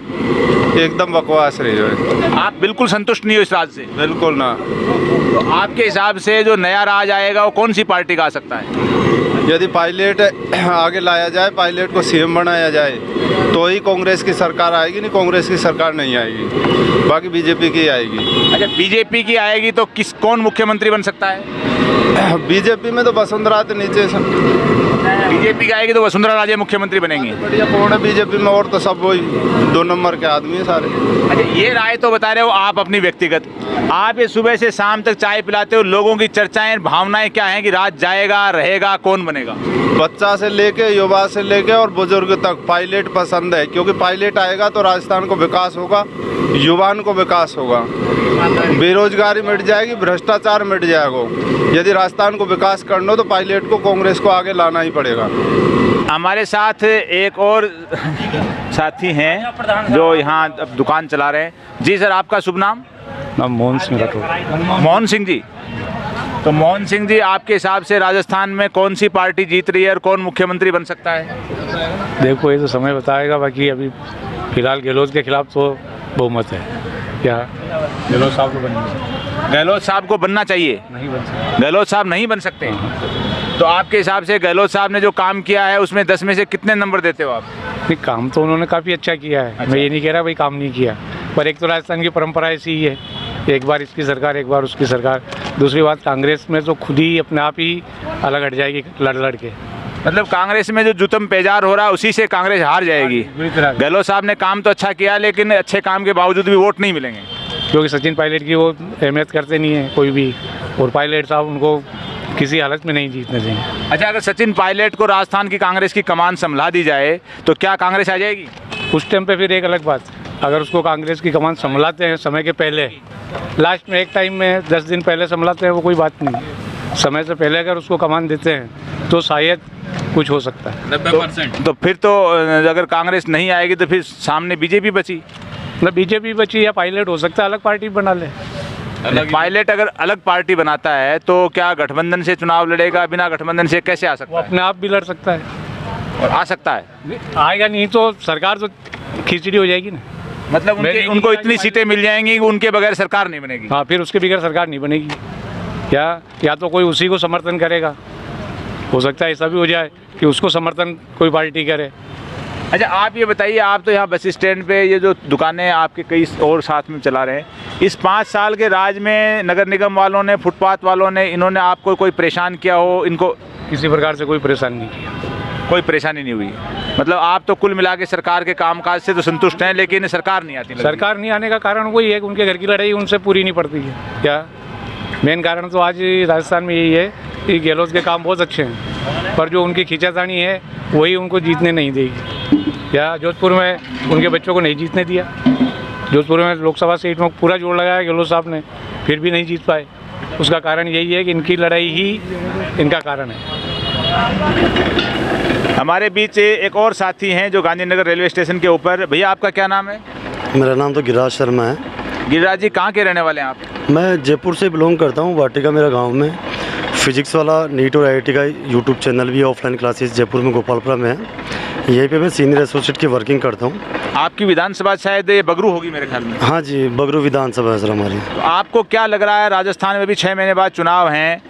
S11: एकदम बकवास रही है।
S3: आप बिल्कुल संतुष्ट नहीं हो इस राज से?
S11: बिल्कुल ना।
S3: तो आपके हिसाब से जो नया राज आएगा वो कौन सी पार्टी का आ सकता है?
S11: यदि पायलट आगे लाया जाए, पायलट को सीएम बनाया जाए तो ही कांग्रेस की सरकार आएगी, नहीं कांग्रेस की सरकार नहीं आएगी, बाकी बीजेपी की आएगी।
S3: अच्छा, बीजेपी की आएगी तो कौन मुख्यमंत्री बन सकता है?
S11: बीजेपी में तो वसुंधरा तो नीचे से।
S3: बीजेपी की आएगी तो वसुंधरा राजे मुख्यमंत्री बनेंगी।
S11: बढ़िया कौन है बीजेपी में? और तो सब वही 2 नंबर के आदमी है सारे।
S3: अच्छा, ये राय तो बता रहे हो आप अपनी व्यक्तिगत। आप ये सुबह से शाम तक चाय पिलाते हो, लोगों की चर्चाएं, भावनाएं क्या हैं कि राज जाएगा, रहेगा, कौन बनेगा?
S11: बच्चा से लेके, युवा से लेके और बुजुर्ग तक पायलट पसंद है, क्योंकि पायलट आएगा तो राजस्थान को विकास होगा, युवाओं को विकास होगा, बेरोजगारी मिट जाएगी, भ्रष्टाचार मिट जाएगा। यदि राजस्थान को विकास करना हो तो पायलट को, कांग्रेस को आगे लाना ही पड़ेगा।
S3: हमारे साथ एक और साथी हैं जो यहाँ अब दुकान चला रहे हैं। जी सर, आपका शुभ नाम?
S9: मोहन सिंह राठौर।
S3: मोहन सिंह जी, तो मोहन सिंह जी, आपके हिसाब से राजस्थान में कौन सी पार्टी जीत रही है और कौन मुख्यमंत्री बन सकता है?
S9: देखो, ये तो समय बताएगा, बाकी अभी फिलहाल गहलोत के खिलाफ तो बहुमत है। क्या गहलोत साहब को बनना?
S3: गहलोत साहब को बनना चाहिए?
S9: नहीं बन सकते।
S3: गहलोत साहब नहीं बन सकते? तो आपके हिसाब से गहलोत साहब ने जो काम किया है उसमें 10 में से कितने नंबर देते हो आप?
S9: नहीं, काम तो उन्होंने काफ़ी अच्छा किया है।
S3: अच्छा।
S9: मैं ये नहीं कह रहा भाई काम नहीं किया, पर एक तो राजस्थान की परंपरा ऐसी ही है, एक बार इसकी सरकार, एक बार उसकी सरकार। दूसरी बात, कांग्रेस में तो खुद ही अपने आप ही अलग हट जाएगी लड़ के।
S3: मतलब कांग्रेस में जो जुतम पेजार हो रहा है उसी से कांग्रेस हार जाएगी। गहलोत साहब ने काम तो अच्छा किया, लेकिन अच्छे काम के बावजूद भी वोट नहीं मिलेंगे,
S9: क्योंकि सचिन पायलट की वो अहमियत करते नहीं है कोई भी, और पायलट साहब उनको किसी हालत में नहीं जीतने देंगे।
S3: अच्छा, अगर सचिन पायलट को राजस्थान की कांग्रेस की कमान संभला दी जाए तो क्या कांग्रेस आ जाएगी?
S9: उस टाइम पे फिर एक अलग बात, अगर उसको कांग्रेस की कमान संभलाते हैं समय के पहले, लास्ट में एक टाइम में 10 दिन पहले संभलाते हैं, वो कोई बात नहीं। समय से पहले अगर उसको कमान देते हैं तो शायद कुछ हो सकता है।
S3: 90%। तो फिर तो अगर कांग्रेस नहीं आएगी तो फिर सामने बीजेपी बची।
S9: मतलब बीजेपी बची या पायलट हो सकता है अलग पार्टी बना ले।
S3: पायलट अगर अलग पार्टी बनाता है तो क्या गठबंधन से चुनाव लड़ेगा? बिना गठबंधन से कैसे आ सकता
S9: वो अपने आप भी लड़ सकता है
S3: और आ सकता है?
S9: आएगा नहीं तो सरकार तो खिचड़ी हो जाएगी ना।
S3: मतलब उनको इतनी सीटें मिल जाएंगी कि उनके बगैर सरकार नहीं बनेगी।
S9: हाँ, फिर उसके बगैर सरकार नहीं बनेगी। या तो कोई उसी को समर्थन करेगा, हो सकता है ऐसा भी हो जाए कि उसको समर्थन कोई पार्टी करे,
S3: अच्छा, आप ये बताइए, आप तो यहाँ बस स्टैंड पे ये जो दुकानें आपके कई और साथ में चला रहे हैं, इस 5 साल के राज में नगर निगम वालों ने, फुटपाथ वालों ने, इन्होंने आपको कोई परेशान किया हो? इनको
S9: किसी प्रकार से कोई परेशानी नहीं किया,
S3: कोई परेशानी नहीं हुई? मतलब आप तो कुल मिला के सरकार के कामकाज से तो संतुष्ट हैं, लेकिन सरकार नहीं आती।
S9: सरकार नहीं आने का कारण वही है कि उनके घर की लड़ाई उनसे पूरी नहीं पड़ती है। क्या मेन कारण तो आज राजस्थान में यही है कि गहलोत के काम बहुत अच्छे हैं, पर जो उनकी खींचातानी है वही उनको जीतने नहीं देगी। या जोधपुर में उनके बच्चों को नहीं जीतने दिया, जोधपुर में लोकसभा सीट में पूरा जोर लगाया गहलोत साहब ने, फिर भी नहीं जीत पाए। उसका कारण यही है कि इनकी लड़ाई ही इनका कारण है।
S3: हमारे बीच एक और साथी हैं जो गांधीनगर रेलवे स्टेशन के ऊपर। भैया, आपका क्या नाम है?
S2: मेरा नाम तो गिरिराज शर्मा है।
S3: गिरिराज जी, कहाँ के रहने वाले हैं आप?
S2: मैं जयपुर से बिलोंग करता हूँ, वाटिका मेरा गांव में। फिजिक्स वाला नीट और IIT का यूट्यूब चैनल भी है, ऑफलाइन क्लासेस जयपुर में गोपालपुरा में है। यहीं पे मैं सीनियर एसोसिएट की वर्किंग करता हूँ।
S3: आपकी विधानसभा शायद ये बगरू होगी मेरे ख्याल में।
S2: हाँ जी, बगरू विधानसभा है सर हमारी।
S3: तो आपको क्या लग रहा है, राजस्थान में भी 6 महीने बाद चुनाव हैं,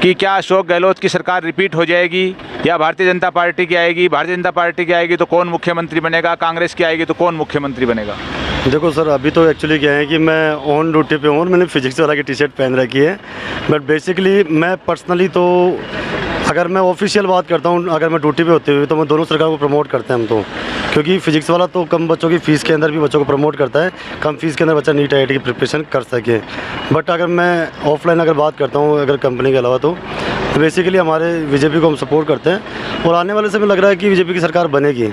S3: कि क्या अशोक गहलोत की सरकार रिपीट हो जाएगी या भारतीय जनता पार्टी की आएगी? भारतीय जनता पार्टी की आएगी तो कौन मुख्यमंत्री बनेगा? कांग्रेस की आएगी तो कौन मुख्यमंत्री बनेगा?
S2: देखो सर, अभी तो एक्चुअली क्या है कि मैं ऑन ड्यूटी पे हूँ और मैंने फिजिक्स वाला की टी-शर्ट पहन रखी है। बट बेसिकली मैं पर्सनली तो, अगर मैं ऑफिशियल बात करता हूँ, अगर मैं ड्यूटी पे होते हुए, तो मैं दोनों सरकार को प्रमोट करते हैं हम तो। क्योंकि फिजिक्स वाला तो कम बच्चों की फ़ीस के अंदर भी बच्चों को प्रमोट करता है, कम फीस के अंदर बच्चा नीट IIT की प्रिपरेशन कर सके। बट अगर मैं ऑफलाइन अगर बात करता हूँ, अगर कंपनी के अलावा, तो बेसिकली हमारे बीजेपी को हम सपोर्ट करते हैं और आने वाले समय लग रहा है कि बीजेपी की सरकार बनेगी।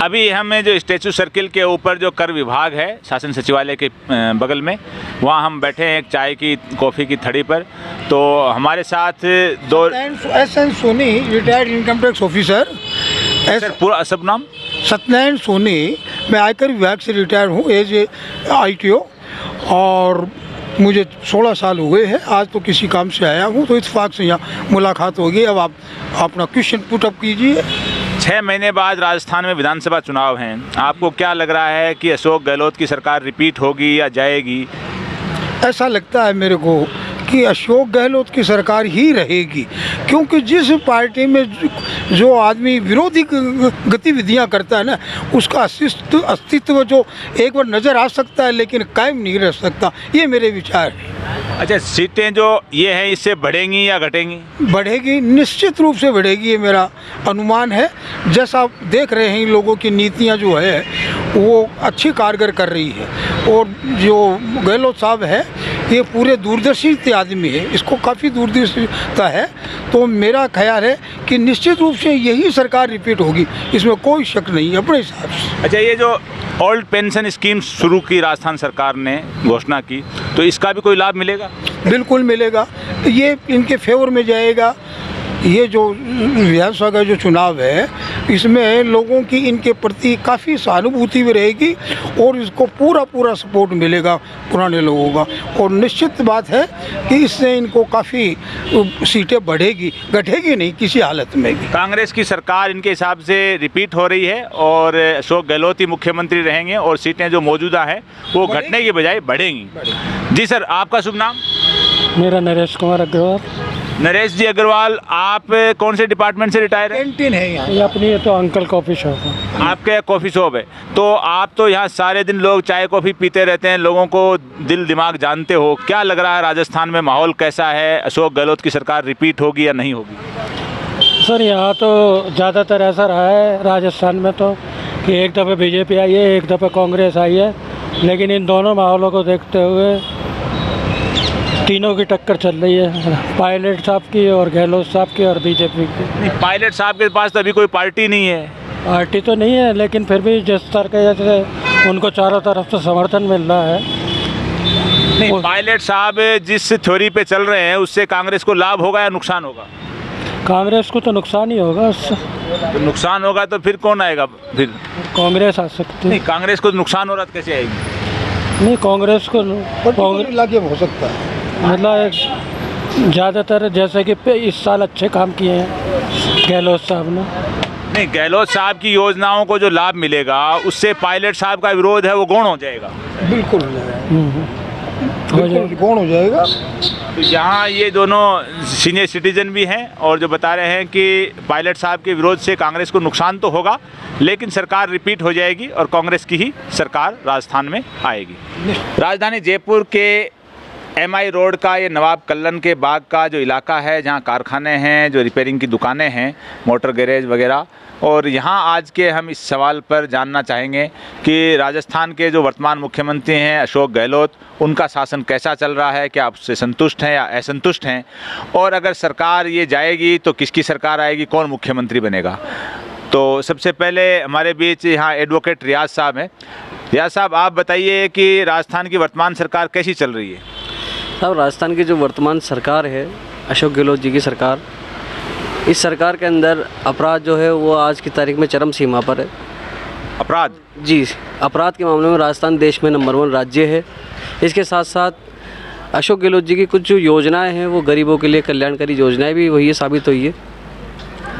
S3: अभी हमें जो स्टैचू सर्किल के ऊपर जो कर विभाग है शासन सचिवालय के बगल में, वहाँ हम बैठे हैं एक चाय की कॉफ़ी की थड़ी पर। तो हमारे साथ दो
S12: SN Soni, retired income tax officer.
S3: Sir, पूरा सब नाम?
S12: सत्यनारायण सोनी। मैं आयकर विभाग से रिटायर हूँ एज ए ITO, और मुझे 16 साल हुए हैं। आज तो किसी काम से आया हूँ, तो इत्तेफाक से यहाँ मुलाकात होगी। अब आप अपना क्वेश्चन पुटअप कीजिए।
S3: 6 महीने बाद राजस्थान में विधानसभा चुनाव हैं, आपको क्या लग रहा है कि अशोक गहलोत की सरकार रिपीट होगी या जाएगी?
S12: ऐसा लगता है मेरे को कि अशोक गहलोत की सरकार ही रहेगी, क्योंकि जिस पार्टी में जो आदमी विरोधी गतिविधियां करता है ना, उसका अस्तित्व जो एक बार नज़र आ सकता है लेकिन कायम नहीं रह सकता। ये मेरे विचार हैं।
S3: अच्छा, सीटें जो ये हैं इससे बढ़ेंगी या घटेंगी?
S12: बढ़ेगी, निश्चित रूप से बढ़ेगी, ये मेरा अनुमान है। जैसा आप देख रहे हैं, इन लोगों की नीतियां जो है वो अच्छी कारगर कर रही है। और जो गहलोत साहब है ये पूरे दूरदर्शी आदमी है, इसको काफ़ी दूरदर्शिता है। तो मेरा ख्याल है कि निश्चित रूप से यही सरकार रिपीट होगी, इसमें कोई शक नहीं है अपने हिसाब से।
S3: अच्छा, ये जो ओल्ड पेंशन स्कीम शुरू की राजस्थान सरकार ने घोषणा की, तो इसका भी कोई लाभ मिलेगा?
S12: बिल्कुल मिलेगा, ये इनके फेवर में जाएगा। ये जो विधानसभा का जो चुनाव है, इसमें लोगों की इनके प्रति काफ़ी सहानुभूति भी रहेगी और इसको पूरा सपोर्ट मिलेगा पुराने लोगों का। और निश्चित बात है कि इससे इनको काफ़ी सीटें बढ़ेगी, घटेगी नहीं किसी हालत में।
S3: कांग्रेस की सरकार इनके हिसाब से रिपीट हो रही है और अशोक गहलोत ही मुख्यमंत्री रहेंगे और सीटें जो मौजूदा हैं वो घटने की बजाय बढ़ेंगी। जी सर, आपका शुभ नाम?
S13: मेरा नरेश कुमार अग्रवाल।
S3: नरेश जी अग्रवाल, आप कौन से डिपार्टमेंट से रिटायर हैं?
S12: कैंटीन है यहाँ।
S13: ये अपनी तो अंकल कॉफ़ी शॉप है।
S3: आपके कॉफ़ी शॉप है, तो आप तो यहाँ सारे दिन लोग चाय कॉफ़ी पीते रहते हैं, लोगों को दिल दिमाग जानते हो। क्या लग रहा है राजस्थान में माहौल कैसा है? अशोक गहलोत की सरकार रिपीट होगी या नहीं होगी?
S13: सर, यहाँ तो ज़्यादातर ऐसा रहा है राजस्थान में तो कि एक दफ़े बीजेपी आई है, एक दफ़े कांग्रेस आई है, लेकिन इन दोनों माहौलों को देखते हुए तीनों की टक्कर चल रही है, पायलट साहब की और गहलोत साहब की और बीजेपी की।
S3: नहीं, पायलट साहब के पास तो अभी कोई पार्टी नहीं है।
S13: पार्टी तो नहीं है, लेकिन फिर भी जिस तरह के जैसे उनको चारों तरफ से समर्थन मिल रहा है।
S3: नहीं, पायलट साहब जिस थ्योरी पे चल रहे हैं उससे कांग्रेस को लाभ होगा या नुकसान होगा?
S13: कांग्रेस को तो नुकसान ही होगा उससे।
S3: तो नुकसान होगा तो फिर कौन आएगा? फिर
S13: कांग्रेस आ सकती है।
S3: नहीं, कांग्रेस को नुकसान हो रहा तो कैसे आएगी?
S13: नहीं, कांग्रेस को
S12: लागे हो सकता है।
S13: मतलब ज़्यादातर जैसे कि इस साल अच्छे काम किए हैं गहलोत साहब ने।
S3: नहीं, गहलोत साहब की योजनाओं को जो लाभ मिलेगा उससे पायलट साहब का विरोध है वो गौण हो जाएगा।
S12: बिल्कुल गौण हो जाएगा।
S3: तो यहाँ ये दोनों सीनियर सिटीजन भी हैं और जो बता रहे हैं कि पायलट साहब के विरोध से कांग्रेस को नुकसान तो होगा, लेकिन सरकार रिपीट हो जाएगी और कांग्रेस की ही सरकार राजस्थान में आएगी। राजधानी जयपुर के MI रोड का ये नवाब कल्लन के बाग का जो इलाका है, जहाँ कारखाने हैं, जो रिपेयरिंग की दुकानें हैं, मोटर गैरेज वगैरह, और यहाँ आज के हम इस सवाल पर जानना चाहेंगे कि राजस्थान के जो वर्तमान मुख्यमंत्री हैं अशोक गहलोत, उनका शासन कैसा चल रहा है, क्या आप उससे संतुष्ट हैं या असंतुष्ट हैं, और अगर सरकार ये जाएगी तो किसकी सरकार आएगी, कौन मुख्यमंत्री बनेगा। तो सबसे पहले हमारे बीच यहाँ एडवोकेट रियाज साहब हैं। रियाज साहब, आप बताइए कि राजस्थान की वर्तमान सरकार कैसी चल रही है।
S14: साहब, राजस्थान की जो वर्तमान सरकार है, अशोक गहलोत जी की सरकार, इस सरकार के अंदर अपराध जो है वो आज की तारीख में चरम सीमा पर है।
S3: अपराध? जी,
S14: अपराध के मामले में राजस्थान देश में नंबर 1 राज्य है। इसके साथ साथ अशोक गहलोत जी की कुछ जो योजनाएं हैं वो गरीबों के लिए कल्याणकारी योजनाएं भी वही साबित हुई है।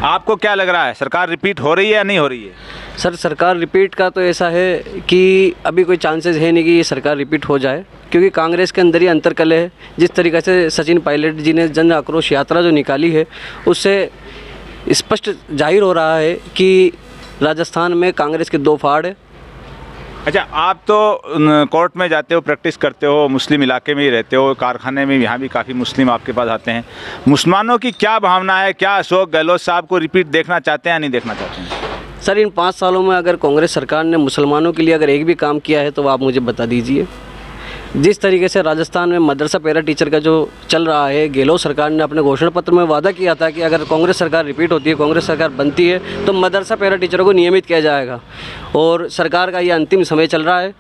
S3: आपको क्या लग रहा है, सरकार रिपीट हो रही है या नहीं हो रही है?
S14: सर, सरकार रिपीट का तो ऐसा है कि अभी कोई चांसेस है नहीं कि ये सरकार रिपीट हो जाए, क्योंकि कांग्रेस के अंदर ही अंतर्कलह है। जिस तरीक़े से सचिन पायलट जी ने जन आक्रोश यात्रा जो निकाली है, उससे स्पष्ट जाहिर हो रहा है कि राजस्थान में कांग्रेस के 2 फाड़ है।
S3: अच्छा, आप तो कोर्ट में जाते हो, प्रैक्टिस करते हो, मुस्लिम इलाके में ही रहते हो, कारखाने में यहाँ भी काफ़ी मुस्लिम आपके पास आते हैं। मुसलमानों की क्या भावना है, क्या अशोक गहलोत साहब को रिपीट देखना चाहते हैं या नहीं देखना चाहते हैं?
S14: सर, इन 5 सालों में अगर कांग्रेस सरकार ने मुसलमानों के लिए अगर एक भी काम किया है तो आप मुझे बता दीजिए। जिस तरीके से राजस्थान में मदरसा पैरा टीचर का जो चल रहा है, गहलोत सरकार ने अपने घोषणा पत्र में वादा किया था कि अगर कांग्रेस सरकार रिपीट होती है, कांग्रेस सरकार बनती है, तो मदरसा पैरा टीचरों को नियमित किया जाएगा। और सरकार का ये अंतिम समय चल रहा है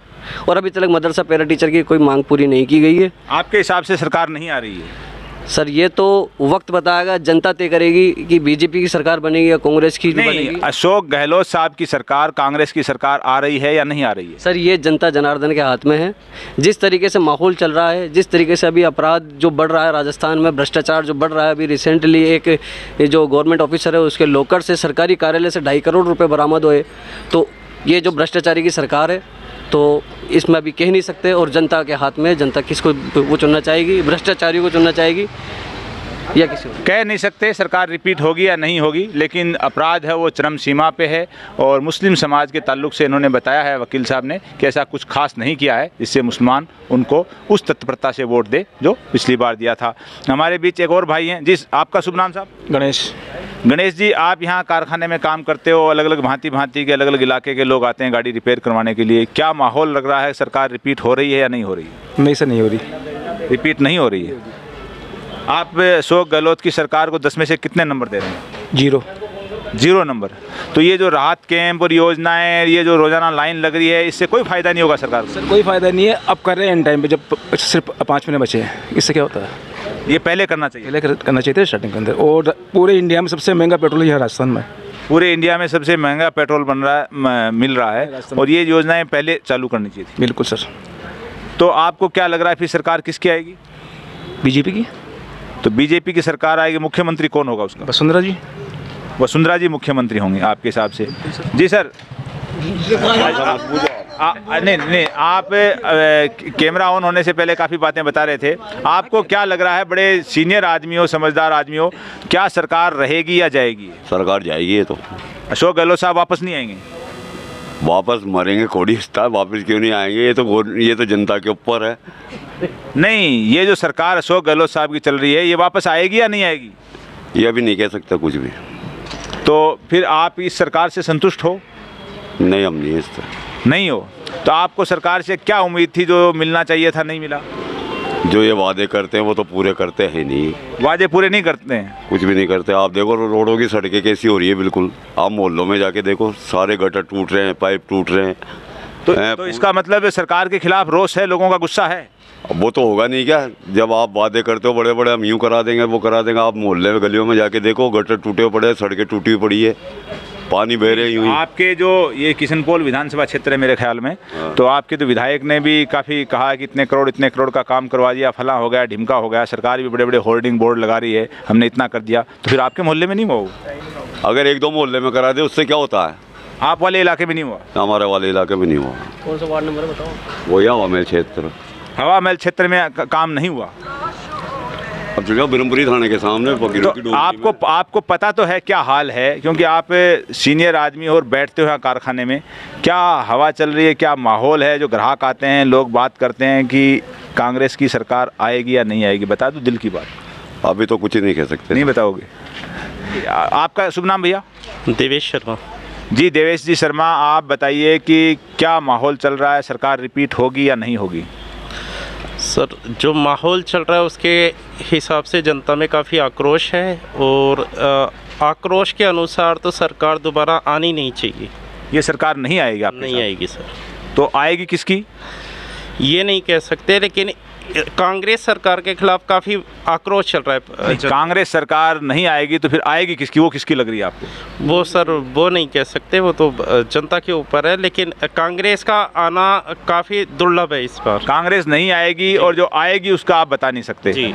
S14: और अभी तक मदरसा पैरा टीचर की कोई मांग पूरी नहीं की गई है।
S3: आपके हिसाब से सरकार नहीं आ रही है?
S14: सर, ये तो वक्त बताएगा, जनता तय करेगी कि बीजेपी की सरकार बनेगी या कांग्रेस की बनेगी।
S3: अशोक गहलोत साहब की सरकार, कांग्रेस की सरकार आ रही है या नहीं आ रही है?
S14: सर, ये जनता जनार्दन के हाथ में है। जिस तरीके से माहौल चल रहा है, जिस तरीके से अभी अपराध जो बढ़ रहा है राजस्थान में, भ्रष्टाचार जो बढ़ रहा है, अभी रिसेंटली एक जो गवर्नमेंट ऑफिसर है उसके लॉकर से, सरकारी कार्यालय से 2.5 करोड़ रुपये बरामद हुए। तो ये जो भ्रष्टाचारी की सरकार है, तो इसमें अभी कह नहीं सकते। और जनता के हाथ में, जनता किसको वो चुनना चाहेगी, भ्रष्टाचारियों को चुनना चाहेगी या किसी को
S3: कह नहीं सकते सरकार रिपीट होगी या नहीं होगी। लेकिन अपराध है वो चरम सीमा पे है और मुस्लिम समाज के ताल्लुक से इन्होंने बताया है वकील साहब ने कि ऐसा कुछ खास नहीं किया है जिससे मुसलमान उनको उस तत्परता से वोट दे जो पिछली बार दिया था। हमारे बीच एक और भाई हैं। जी, आपका शुभ नाम साहब?
S15: गणेश।
S3: गणेश जी, आप यहाँ कारखाने में काम करते हो, अलग अलग भांति भांति के अलग अलग इलाके के लोग आते हैं गाड़ी रिपेयर करवाने के लिए। क्या माहौल लग रहा है, सरकार रिपीट हो रही है या नहीं हो रही है?
S15: नहीं सर, नहीं हो रही,
S3: रिपीट नहीं हो रही है। आप अशोक गहलोत की सरकार को 10 में से कितने नंबर दे रहे हैं? 0 नंबर। तो ये जो राहत कैंप और योजनाएं, ये जो रोजाना लाइन लग रही है, इससे कोई फ़ायदा नहीं होगा सरकार को?
S15: सर, कोई फ़ायदा नहीं है। अब कर रहे हैं इन टाइम पे, जब सिर्फ 5 महीने बचे हैं। इससे क्या होता है?
S3: ये पहले करना चाहिए,
S15: पहले करना चाहिए था स्टार्टिंग के अंदर। और पूरे इंडिया में सबसे महंगा पेट्रोल है राजस्थान में।
S3: पूरे इंडिया में सबसे महंगा पेट्रोल बन रहा है, मिल रहा है, और ये योजनाएं पहले चालू करनी चाहिए थी।
S15: बिल्कुल सर।
S3: तो आपको क्या लग रहा है फिर सरकार किसकी आएगी?
S15: बीजेपी की। तो
S3: बीजेपी की सरकार आएगी, मुख्यमंत्री कौन होगा उसका?
S15: वसुंधरा जी।
S3: वसुंधरा जी मुख्यमंत्री होंगे आपके हिसाब से? जी सर। नहीं, आप कैमरा ऑन होने से पहले काफ़ी बातें बता रहे थे। आपको क्या लग रहा है, बड़े सीनियर आदमी हो, समझदार आदमी हो, क्या सरकार रहेगी या जाएगी?
S16: सरकार जाएगी। ये तो
S3: अशोक गहलोत साहब वापस नहीं आएंगे?
S16: वापस मरेंगे कोड़ी स्टार, वापस क्यों नहीं आएंगे? ये तो जनता के ऊपर है।
S3: नहीं, ये जो सरकार अशोक गहलोत साहब की चल रही है, ये वापस आएगी या नहीं आएगी?
S16: ये अभी नहीं कह सकता कुछ भी।
S3: तो फिर आप इस सरकार से संतुष्ट हो?
S16: नहीं, हम नहीं, इस तरह
S3: नहीं हो। तो आपको सरकार से क्या उम्मीद थी, जो मिलना चाहिए था नहीं मिला?
S16: जो ये वादे करते हैं वो तो पूरे करते हैं नहीं।
S3: वादे पूरे नहीं करते हैं?
S16: कुछ भी नहीं करते। आप देखो रोडों की सड़कें कैसी हो रही है, बिल्कुल। आप मोहल्लों में जाके देखो, सारे गटर टूट रहे हैं, पाइप टूट रहे हैं।
S3: तो इसका मतलब सरकार के खिलाफ रोष है, लोगों का गुस्सा है?
S16: वो तो होगा नहीं क्या? जब आप वादे करते हो बड़े बड़े, हम यूँ करा देंगे, वो करा देंगे। आप मोहल्ले में गलियों में जाके देखो, गटर टूटे पड़े हैं, सड़कें टूटी हुई पड़ी है, पानी बह रहे यूँ।
S3: आपके जो ये किशनपोल विधानसभा क्षेत्र है मेरे ख्याल में, तो आपके तो विधायक ने भी काफ़ी कहा कि इतने करोड़ का काम करवा दिया, फला हो गया, ढिमका हो गया, सरकार भी बड़े बड़े होर्डिंग बोर्ड लगा रही है, हमने इतना कर दिया। तो फिर आपके मोहल्ले में नहीं हुआ?
S16: अगर 1-2 मोहल्ले में करा दे उससे क्या होता है?
S3: आप वाले इलाके में नहीं हुआ?
S16: हमारे वाले इलाके में नहीं हुआ।
S14: कौन सा वार्ड नंबर बताओ?
S16: वो हवा महल क्षेत्र।
S3: हवा महल क्षेत्र में काम नहीं हुआ?
S16: अब चले जाओ ब्रह्मपुरी थाने के सामने फकीरों की
S3: तो
S16: डोली
S3: आपको पता तो है क्या हाल है, क्योंकि आप सीनियर आदमी और बैठते हो कारखाने में, क्या हवा चल रही है, क्या माहौल है? जो ग्राहक आते हैं, लोग बात करते हैं कि कांग्रेस की सरकार आएगी या नहीं आएगी, बता दो दिल की बात।
S16: अभी तो कुछ ही नहीं कह सकते।
S3: नहीं बताओगे? आपका शुभ नाम भैया?
S17: देवेश शर्मा।
S3: जी देवेश जी शर्मा, आप बताइए कि क्या माहौल चल रहा है, सरकार रिपीट होगी या नहीं होगी?
S17: सर, जो माहौल चल रहा है उसके हिसाब से जनता में काफ़ी आक्रोश है, और आक्रोश के अनुसार तो सरकार दोबारा आनी नहीं चाहिए।
S3: ये सरकार नहीं आएगी? आप
S17: नहीं आएगी सर।
S3: तो आएगी किसकी
S17: ये नहीं कह सकते, लेकिन कांग्रेस सरकार के खिलाफ काफ़ी आक्रोश चल रहा है।
S3: कांग्रेस सरकार नहीं आएगी तो फिर आएगी किसकी? वो किसकी लग रही है आपको?
S17: वो सर वो नहीं कह सकते, वो तो जनता के ऊपर है, लेकिन कांग्रेस का आना काफ़ी दुर्लभ है इस बार।
S3: कांग्रेस नहीं आएगी और जो आएगी उसका आप बता नहीं सकते।
S17: जी।